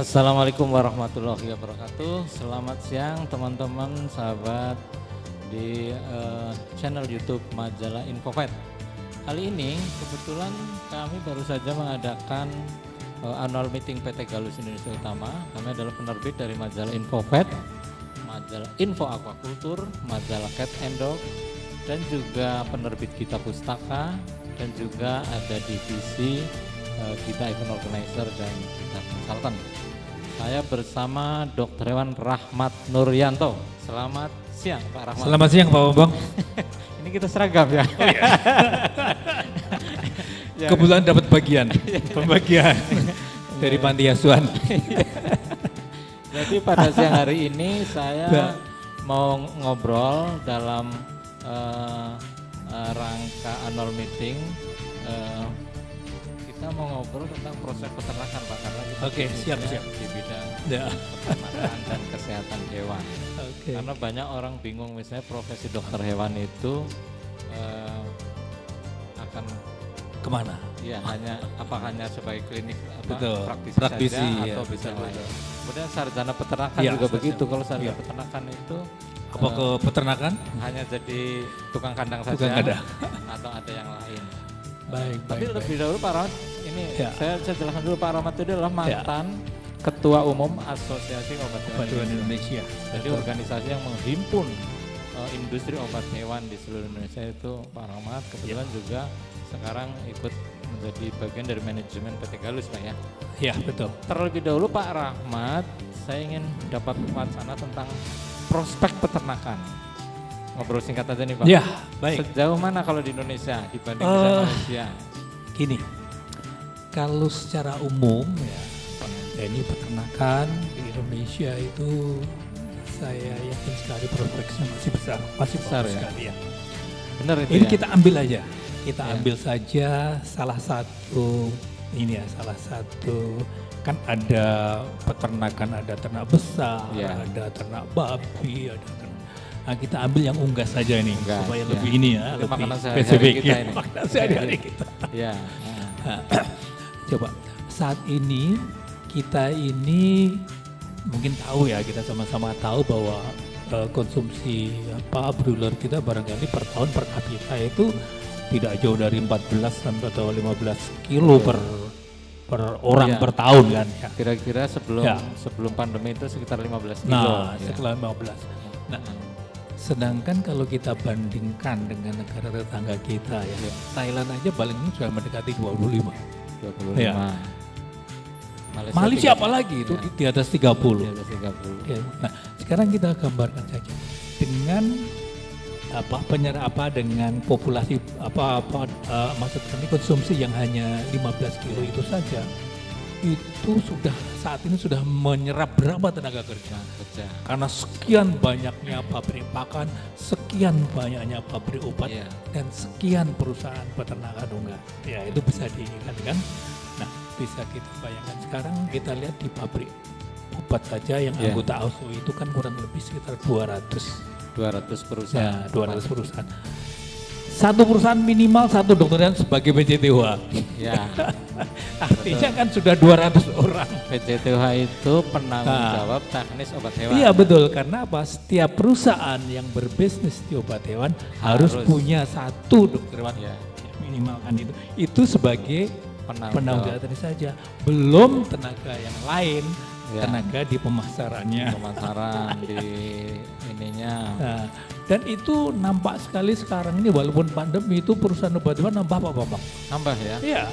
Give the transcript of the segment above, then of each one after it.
Assalamualaikum warahmatullahi wabarakatuh. Selamat siang teman-teman sahabat di channel YouTube Majalah Infovat. Kali ini kebetulan kami baru saja mengadakan annual meeting PT Galus Indonesia Utama. Kami adalah penerbit dari Majalah Infovat, Majalah Info Aquaculture, Majalah Cat and Dog, dan juga penerbit Gita Pustaka, dan juga ada divisi Gita Event Organizer dan Gita Consultant. Saya bersama Dr. Hewan Rahmat Nuryanto. Selamat siang Pak Rahmat. Selamat siang Pak Bambang. Ini kita seragam ya. Oh, iya. Ya. Kebetulan dapat pembagian dari panti asuhan. Jadi pada siang hari ini saya mau ngobrol dalam rangka annual meeting. Kita mau ngobrol tentang proses peternakan Pak, karena kita siap. di bidang peternakan dan kesehatan hewan. Karena banyak orang bingung, misalnya profesi dokter hewan itu akan kemana? Ya hanya sebagai klinik praktisi saja, ya, atau bisa lain. Kemudian sarjana peternakan juga begitu. Kalau sarjana peternakan itu apa ke peternakan? Hanya jadi tukang kandang saja, atau ada yang lain. Tapi lebih dahulu Pak Rahmat, ini saya jelaskan dulu, Pak Rahmat itu adalah mantan Ketua Umum Asosiasi Obat Hewan Indonesia. Jadi organisasi yang menghimpun industri obat hewan di seluruh Indonesia itu Pak Rahmat. Kebetulan juga sekarang ikut menjadi bagian dari manajemen PT Galus Pak ya. Iya betul. Terlebih dahulu Pak Rahmat, saya ingin dapat wacana tentang prospek peternakan. Ngobrol singkat aja nih Pak. Ya, baik. Sejauh mana kalau di Indonesia dibanding dengan Malaysia? Gini, kalau secara umum ya, ini peternakan di Indonesia itu saya yakin sekali prospeknya masih besar ya. Sekali ya. Benar itu. Ini ya? kita ambil aja, ambil saja salah satu kan ada peternakan, ada ternak besar, ada ternak babi, ada ternak. Nah, kita ambil yang unggas saja ini supaya lebih ini ya, lebih spesifik ya. Makanan sehari-hari kita. Ya. Nah, coba saat ini kita ini mungkin tahu ya, kita sama-sama tahu bahwa konsumsi broiler kita barangkali per tahun per kapita itu tidak jauh dari 14 sampai atau 15 kilo per orang per tahun kan ya. Kira-kira sebelum pandemi itu sekitar 15 kilo. Nah, sekitar 15. Nah, sedangkan kalau kita bandingkan dengan negara tetangga kita ya, Thailand aja paling ini sudah mendekati 25. Ya. Malaysia apalagi itu di atas 30. Di atas 30. Ya. Nah, sekarang kita gambarkan saja dengan dengan populasi maksud kami konsumsi yang hanya 15 kilo itu saja, itu saat ini sudah menyerap berapa tenaga kerja. Karena sekian banyaknya pabrik pakan, sekian banyaknya pabrik obat, dan sekian perusahaan peternakan unggas. Ya itu bisa diingat kan. Nah bisa kita bayangkan sekarang kita lihat di pabrik obat saja yang anggota AOSO itu kan kurang lebih sekitar 200 perusahaan. Ya, 200 perusahaan. Satu perusahaan minimal satu dokter sebagai PJTH. Ya. Artinya kan sudah 200 orang. PJTH itu penanggung jawab teknis obat hewan. Iya betul, karena apa? Setiap perusahaan yang berbisnis di obat hewan harus punya satu dokter hewan minimal kan itu. Itu sebagai penanggung jawab tadi saja. Belum tenaga yang lain, tenaga di pemasarannya. Pemasaran di ininya. Nah, dan itu nampak sekali sekarang ini walaupun pandemi itu perusahaan obat hewan nambah apa Bang? Nambah ya? Iya.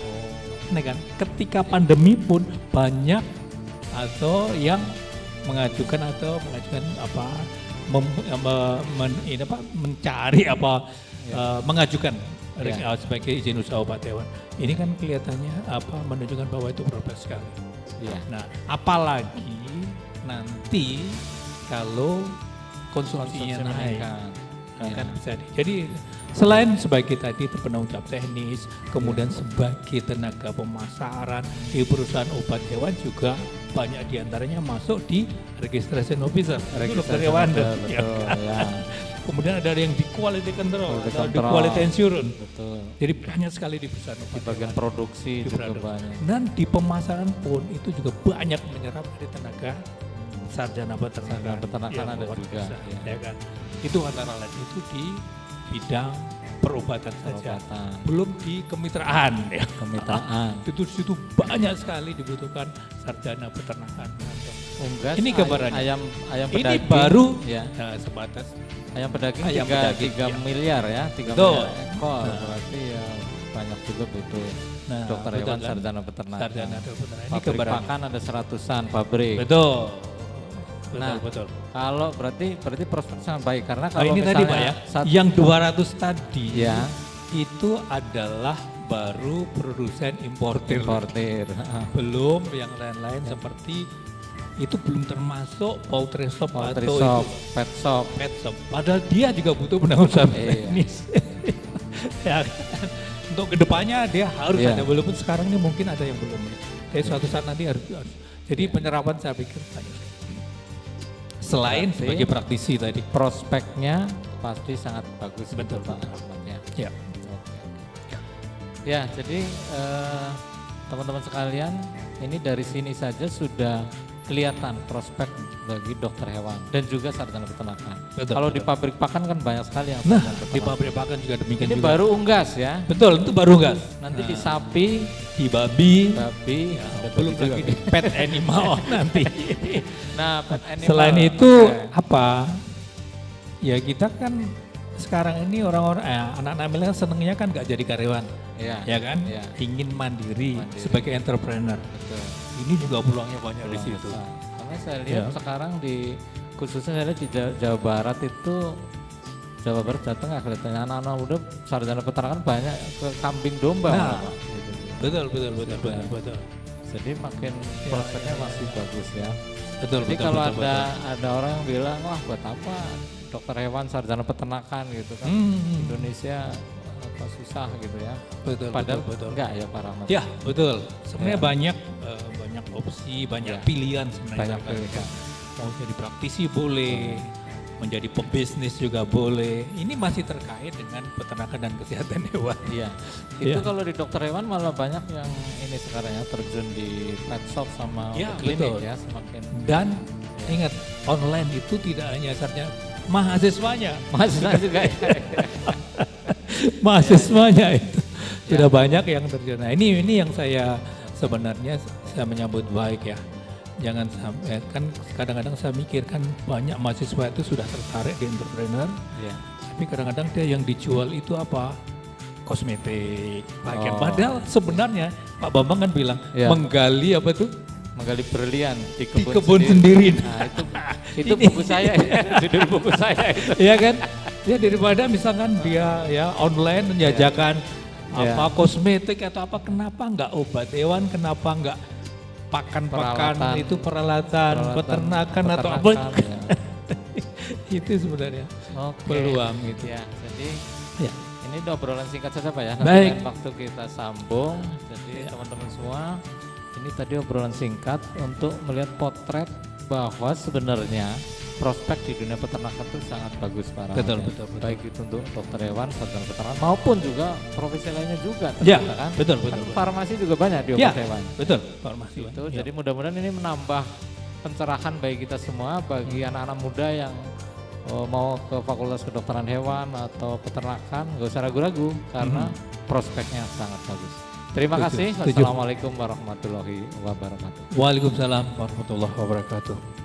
Nah kan, ketika pandemi pun banyak atau yang mengajukan mengajukan sebagai izin usaha obat hewan. Ini kan kelihatannya menunjukkan bahwa itu progres sekali. Ya. Nah, apalagi nanti kalau konsumsinya naik, kan bisa. Jadi selain sebagai tadi penanggung jawab teknis, kemudian sebagai tenaga pemasaran di perusahaan obat hewan juga banyak diantaranya masuk di registration officer, itu dokter Registrasi hewan. betul, Ya betul, kan? ya. Kemudian ada yang di quality control, Quality atau di control. quality assurance. Betul. Jadi banyak sekali di perusahaan Di obat bagian hewan. produksi Di juga produk. banyak. Dan di pemasaran pun itu juga banyak menyerap dari tenaga sarjana peternakan. Sarjana peternakan ada luar juga, biasa, ya. ya kan. Itu antara lain itu di bidang perobatan saja. Perobatan. Belum di kemitraan ya. Kemitraan. Itu di situ banyak sekali dibutuhkan sarjana peternakan. Unggas, Ini gambarannya. ayam Ini pedaging. baru Ya. sebatas Ayam pedaging Ayam 3 pedaging, ya. miliar ya, 3 Betul. miliar ekor. Nah. Berarti ya banyak juga butuh dokter betul hewan kan? sarjana peternakan. Sarjana peternakan. Ini Pabrik gambarannya. pakan ada 100-an pabrik. Betul. Betul, Nah, betul. Kalau berarti prospek sangat baik karena Oh, kalau ini tadi Pak ya, yang 200 tadi ya itu adalah baru produsen importir. importir. Belum yang lain-lain seperti itu belum termasuk poultry shop Poultry atau shop, itu pet shop. pet shop. Padahal dia juga butuh penanggulangan Iya. teknis. Ya kan? Untuk kedepannya dia harus Iya. ada, walaupun sekarang ini mungkin ada yang belum ya. Tapi suatu saat nanti harus. Jadi penyerapan saya pikir banyak. Selain Berarti sebagai praktisi tadi. Prospeknya pasti sangat bagus. Betul, Pak betul. Ahmad ya. Ya. Oke. Ya, jadi teman-teman sekalian, ini dari sini saja sudah kelihatan prospek bagi dokter hewan dan juga sarjana peternakan. Betul, Kalau betul. di pabrik pakan kan banyak sekali yang Nah, sarjana di peternakan. pabrik pakan juga demikian Ini juga. baru unggas ya. Betul, itu baru gas. Nanti di sapi, Di babi, babi, ya, ada belum babi juga. lagi di pet animal nanti. Nah, pet animal. Selain itu Oke. apa? Ya kita kan sekarang ini orang-orang anak-anak milenial senengnya kan nggak jadi karyawan, Iya. ya kan? Iya. Ingin mandiri, Mandiri. sebagai entrepreneur. Betul. Ini juga peluangnya banyak di Peluang situ. besar. Karena saya lihat Ya. sekarang khususnya saya lihat di Jawa Barat itu, Jawa Barat, Jawa Tengah kelihatannya anak-anak muda sarjana peternakan banyak ke kambing domba. Nah, malah, Pak. Gitu. Betul, betul. Jadi makin prospeknya masih bagus ya. Betul, Jadi betul, kalau betul, ada orang yang bilang, wah buat apa dokter hewan sarjana peternakan gitu kan, Indonesia apa susah gitu ya. Betul, Padahal betul. enggak ya Pak Rahmat. Ya, betul. Sebenarnya Ya. banyak opsi, banyak Ya. pilihan sebenarnya. Banyak pilihan. Mau jadi praktisi boleh, menjadi pebisnis juga boleh. Ini masih terkait dengan peternakan dan kesehatan hewan. Iya. Itu Iya. kalau di dokter hewan malah banyak yang ini sekarang ya terjun di pet shop sama Ya, klinik betul. ya semakin Dan ingat, online itu tidak hanya sarjana, mahasiswanya. mahasiswa juga ya. Mahasiswanya itu sudah banyak yang terjun. Nah, ini yang saya sebenarnya saya menyambut baik ya. Jangan sampai, kan kadang-kadang saya mikir kan banyak mahasiswa itu sudah tertarik di entrepreneur, Iya. tapi kadang-kadang dia yang dijual itu apa? Kosmetik, pakaian. Oh. Padahal sebenarnya Pak Bambang kan bilang Iya. menggali apa tuh? Menggali berlian di Di kebun, kebun sendiri. Nah, itu Ini. buku saya ya, judul buku saya itu. Iya kan? Ya daripada misalkan dia ya online menjajakan Iya. apa kosmetik atau apa, kenapa enggak obat hewan, kenapa enggak pakan-pakan Peralatan. itu peralatan peternakan atau apa? peternakan, ya. Itu sebenarnya Oke. peluang gitu. Ya, jadi Ya. ini udah obrolan singkat saja Pak ya. Nanti Baik. lain waktu kita sambung. Jadi teman-teman semua, ini tadi obrolan singkat untuk melihat potret bahwa sebenarnya prospek di dunia peternakan itu sangat bagus Pak Rahmat, Betul, ya. betul, betul. Baik itu untuk dokter hewan, sarjana peternakan maupun juga profesi lainnya juga Ya, ternyata kan. betul, Kan betul, betul. farmasi juga banyak di Ya, obat hewan. betul. Farmasi. Itu Ya. jadi mudah-mudahan ini menambah pencerahan bagi kita semua, bagi anak-anak muda yang mau ke fakultas kedokteran hewan atau peternakan, gak usah ragu-ragu karena prospeknya sangat bagus. Terima Setuju, kasih. setuju. Wassalamualaikum warahmatullahi wabarakatuh. Waalaikumsalam warahmatullahi wabarakatuh.